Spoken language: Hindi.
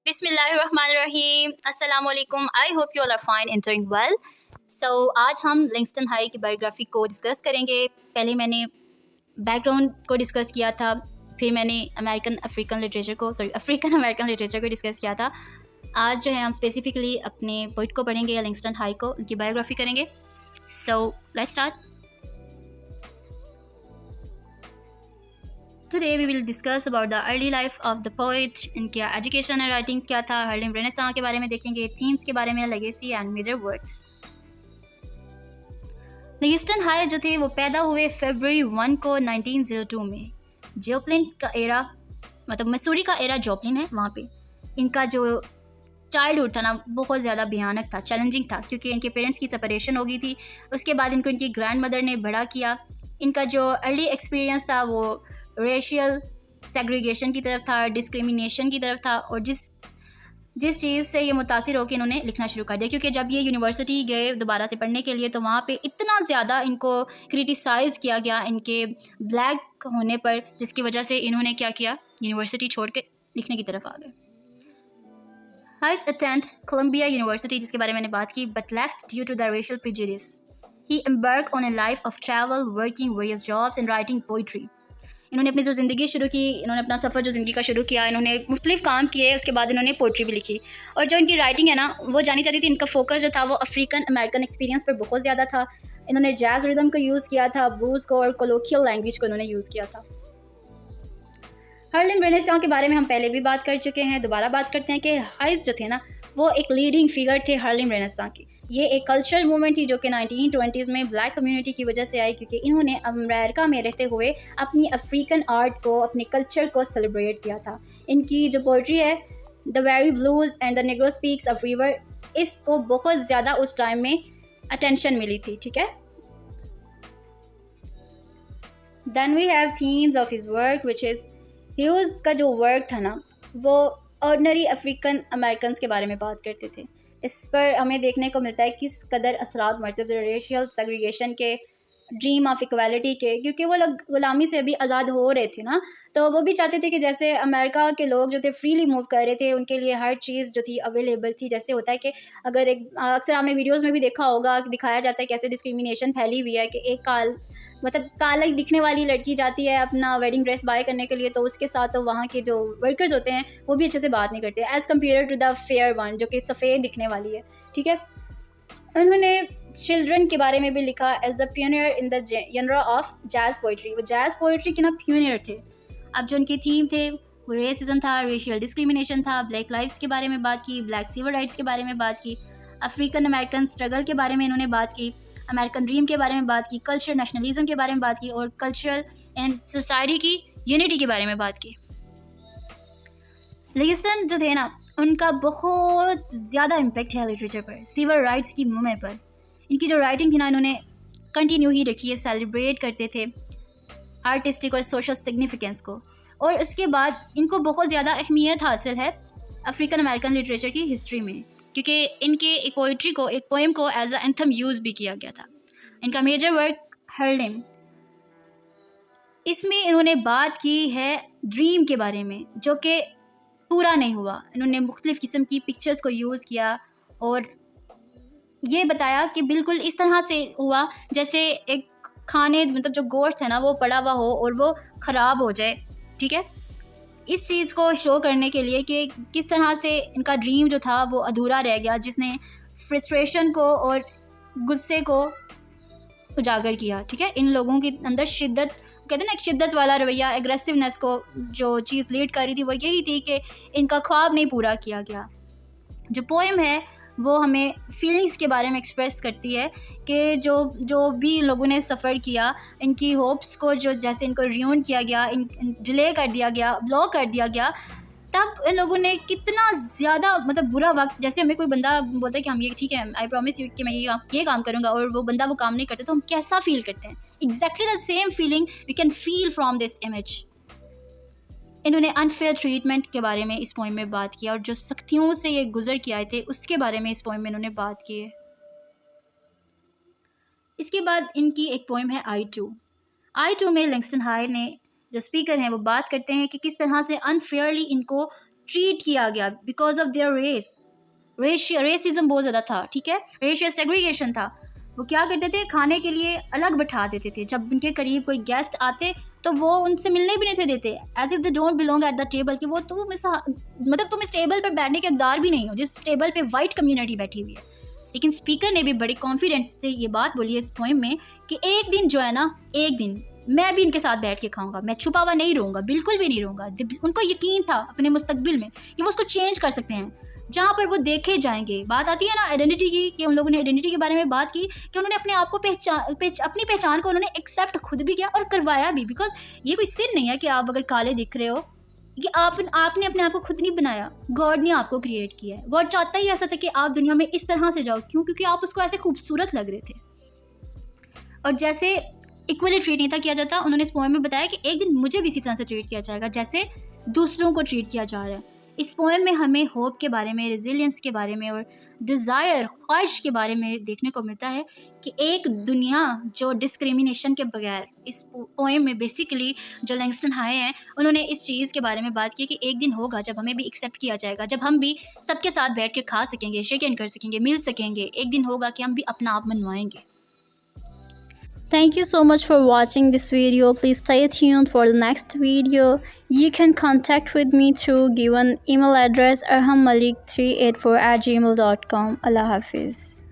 बिस्मिल्लाहिर्रहमानिर्रहीम अस्सलाम वालेकुम। I hope you all are fine and doing well. So आज हम लिंगस्टन हाई की बायोग्राफी को डिस्कस करेंगे। पहले मैंने बैकग्राउंड को डिस्कस किया था, फिर मैंने अफ्रीकन अमेरिकन लिटरेचर को डिस्कस किया था। आज जो है हम स्पेसिफिकली अपने पोइट को पढ़ेंगे या लिंगस्टन हाई को, उनकी बायोग्राफी करेंगे। So let's start. Today we will discuss about the early life of the poet, इनकी एजुकेशन एंड राइटिंग्स क्या था, हार्लेम रेनेसां के बारे में देखेंगे, थीम्स के बारे में, legacy and major works. Langston Hughes जो थे वो पैदा हुए फरवरी 1 को 1902 में। जोप्लिन का एरा, मतलब मसूरी का एरा जोप्लिन है, वहाँ पे इनका जो चाइल्डहुड था ना बहुत ज़्यादा भयानक था, चैलेंजिंग था, क्योंकि इनके पेरेंट्स की सेपरेशन हो गई थी। उसके बाद इनको इनकी ग्रैंड मदर ने बड़ा किया। इनका जो अर्ली एक्सपीरियंस था वो रेशियल सेग्रीगेशन की तरफ था, डिस्क्रिमिनेशन की तरफ था, और जिस चीज़ से ये मुतासिर होकर इन्होंने लिखना शुरू कर दिया, क्योंकि जब ये यूनिवर्सिटी गए दोबारा से पढ़ने के लिए तो वहाँ पे इतना ज़्यादा इनको क्रिटिसाइज़ किया गया इनके ब्लैक होने पर, जिसकी वजह से इन्होंने क्या किया, यूनिवर्सिटी छोड़ के लिखने की तरफ आ गए। हाइज अटेंड कोलंबिया यूनिवर्सिटी, जिसके बारे में मैंने बात की, but left due to the racial prejudice. He embark on a life of travel, working various jobs and writing poetry. इन्होंने अपनी जो ज़िंदगी शुरू की, इन्होंने अपना सफ़र जो ज़िंदगी का शुरू किया, इन्होंने मुख्तलिफ काम किए, उसके बाद इन्होंने पोइट्री भी लिखी। और जो इनकी राइटिंग है ना वो जानी जाती थी, इनका फोकस जो था वो अफ्रीकन अमेरिकन एक्सपीरियंस पर बहुत ज़्यादा था। इन्होंने जैज़ रिदम को यूज़ किया था, ब्लूज़ को और कोलोकियल लैंग्वेज को इन्होंने यूज़ किया था। हार्लेम रेनेसां के बारे में हम पहले भी बात कर चुके हैं, दोबारा बात करते हैं कि हाइज जो थे ना वो एक लीडिंग फिगर थे हार्लेम रेनेसां की। ये एक कल्चरल मूवमेंट थी जो कि 1920s में ब्लैक कम्युनिटी की वजह से आई, क्योंकि इन्होंने अमेरिका में रहते हुए अपनी अफ्रीकन आर्ट को, अपने कल्चर को सेलिब्रेट किया था। इनकी जो पोइट्री है, the very blues and the Negro speaks of river, इसको बहुत ज़्यादा उस टाइम में अटेंशन मिली थी। ठीक है, then we have themes of his work which is, Hughes का जो वर्क था ना वो ऑर्डनरी अफ्रीकन अमेरिकन के बारे में बात करते थे। इस पर हमें देखने को मिलता है किस कदर असरात मरते थे रेशियल सेग्रीगेशन के, ड्रीम ऑफ इक्वालिटी के, क्योंकि वो लोग गुलामी से भी आज़ाद हो रहे थे ना, तो वो भी चाहते थे कि जैसे अमेरिका के लोग जो थे फ्रीली मूव कर रहे थे, उनके लिए हर चीज़ जो थी अवेलेबल थी। जैसे होता है कि अगर एक, अक्सर आपने वीडियोज़ में भी देखा होगा कि दिखाया जाता है कैसे डिस्क्रिमिनेशन फैली हुई है, कि एक काला दिखने वाली लड़की जाती है अपना वेडिंग ड्रेस बाय करने के लिए, तो उसके साथ तो वहाँ के जो वर्कर्स होते हैं वो भी अच्छे से बात नहीं करते, as compare to the fair one जो कि सफ़ेद दिखने वाली है। ठीक है, उन्होंने चिल्ड्रन के बारे में भी लिखा, as the pioneer in the genre of jazz poetry. वो जैज़ पोइट्री के ना पियोनियर थे। अब जो उनके थीम थे वो रेसिज्म था, रेशियल डिस्क्रिमिनेशन था, ब्लैक लाइफ्स के बारे में बात की, ब्लैक सिविल राइट्स के बारे में बात की, अफ्रीकन अमेरिकन स्ट्रगल के बारे में इन्होंने बात की, अमेरिकन ड्रीम के बारे में बात की, कल्चर नेशनलिज्म के बारे में बात की, और कल्चरल एंड सोसाइटी की यूनिटी के बारे में बात की। लिंगस्टन जो थे ना उनका बहुत ज़्यादा इम्पेक्ट है लिटरेचर पर, सिविल राइट्स की मूवमेंट पर। इनकी जो राइटिंग थी ना इन्होंने कंटिन्यू ही रखी है, सेलिब्रेट करते थे आर्टिस्टिक और सोशल सिग्निफिकेंस को, और उसके बाद इनको बहुत ज़्यादा अहमियत हासिल है अफ्रीकन अमेरिकन लिटरेचर की हिस्ट्री में, क्योंकि इनके एक पोइट्री को, एक पोएम को एज अ एंथम यूज़ भी किया गया था। इनका मेजर वर्क हार्लेम, इसमें इन्होंने बात की है ड्रीम के बारे में जो कि पूरा नहीं हुआ। इन्होंने मुख्तलिफ़ किस्म की पिक्चर्स को यूज़ किया और ये बताया कि बिल्कुल इस तरह से हुआ जैसे एक खाने, मतलब जो गोश्त है ना वो पड़ा हुआ हो और वो ख़राब हो जाए। ठीक है, इस चीज़ को शो करने के लिए कि किस तरह से इनका ड्रीम जो था वो अधूरा रह गया, जिसने फ्रस्ट्रेशन को और गुस्से को उजागर किया। ठीक है, इन लोगों के अंदर शिद्दत, कहते हैं ना, एक शिद्दत वाला रवैया, एग्रेसिवनेस को जो चीज़ लीड कर रही थी वो यही थी कि इनका ख्वाब नहीं पूरा किया गया। जो पोएम है वो हमें फीलिंग्स के बारे में एक्सप्रेस करती है कि जो भी लोगों ने सफ़र किया, इनकी होप्स को जो जैसे इनको रियून किया गया, डिले कर दिया गया, ब्लॉक कर दिया गया, तक इन लोगों ने कितना ज़्यादा, मतलब बुरा वक्त, जैसे हमें कोई बंदा बोलता है कि हम ये ठीक है, आई प्रॉमिस यू कि मैं ये काम करूँगा, और वो बंदा वो काम नहीं करता, तो हम कैसा फील करते हैं। Exactly the same feeling we can feel from this image. इन्होंने अनफेयर ट्रीटमेंट के बारे में इस पोएम में बात किया, और जो सख्तियों से ये गुजर के आए थे उसके बारे में इस पोएम में इन्होंने बात की है। इसके बाद इनकी एक पोएम है आई टू में लिंगस्टन हाई ने, जो स्पीकर हैं, वो बात करते हैं कि किस तरह से अनफेयरली इनको ट्रीट किया गया बिकॉज ऑफ देयर रेसिज्म बहुत ज़्यादा था, ठीक है, रेशियल सेग्रीगेशन था। वो क्या करते थे, खाने के लिए अलग बैठा देते थे। जब उनके करीब कोई गेस्ट आते तो वो उनसे मिलने भी नहीं थे देते, as if they don't belong at the table, कि वो तुम तुम इस टेबल पर बैठने के हकदार भी नहीं हो जिस टेबल पे वाइट कम्युनिटी बैठी हुई है। लेकिन स्पीकर ने भी बड़ी कॉन्फिडेंस से ये बात बोली है इस पोएम में कि एक दिन जो है ना, एक दिन मैं भी इनके साथ बैठ के खाऊंगा, मैं छुपा हुआ नहीं रहूँगा, बिल्कुल भी नहीं रहूँगा। उनको यकीन था अपने मुस्तकबिल में कि वो उसको चेंज कर सकते हैं जहाँ पर वो देखे जाएंगे। बात आती है ना आइडेंटिटी की, कि उन लोगों ने आइडेंटिटी के बारे में बात की कि उन्होंने अपने आप को अपनी पहचान को उन्होंने एक्सेप्ट खुद भी किया और करवाया भी। बिकॉज ये कोई सिन नहीं है कि आप अगर काले दिख रहे हो, कि आपने अपने आप को खुद नहीं बनाया, गॉड ने आपको क्रिएट किया है। गॉड चाहता ही ऐसा था कि आप दुनिया में इस तरह से जाओ। क्यों? क्योंकि आप उसको ऐसे खूबसूरत लग रहे थे। और जैसे इक्वली ट्रीट नहीं था किया जाता, उन्होंने इस पोएम में बताया कि एक दिन मुझे भी इसी तरह से ट्रीट किया जाएगा जैसे दूसरों को ट्रीट किया जा रहा है। इस पोएम में हमें होप के बारे में, रेजिलियंस के बारे में और डिज़ायर, ख्वाहिश के बारे में देखने को मिलता है कि एक दुनिया जो डिस्क्रिमिनेशन के बगैर, इस पोएम में बेसिकली जो लैंगस्टन हाय हैं उन्होंने इस चीज़ के बारे में बात की कि एक दिन होगा जब हमें भी एक्सेप्ट किया जाएगा, जब हम भी सबके साथ बैठ के खा सकेंगे, शेक हैंड कर सकेंगे, मिल सकेंगे। एक दिन होगा कि हम भी अपना आप मनवाएंगे। Thank you so much for watching this video. Please stay tuned for the next video. You can contact with me through given email address arhammalik384@gmail.com. Allah Hafiz.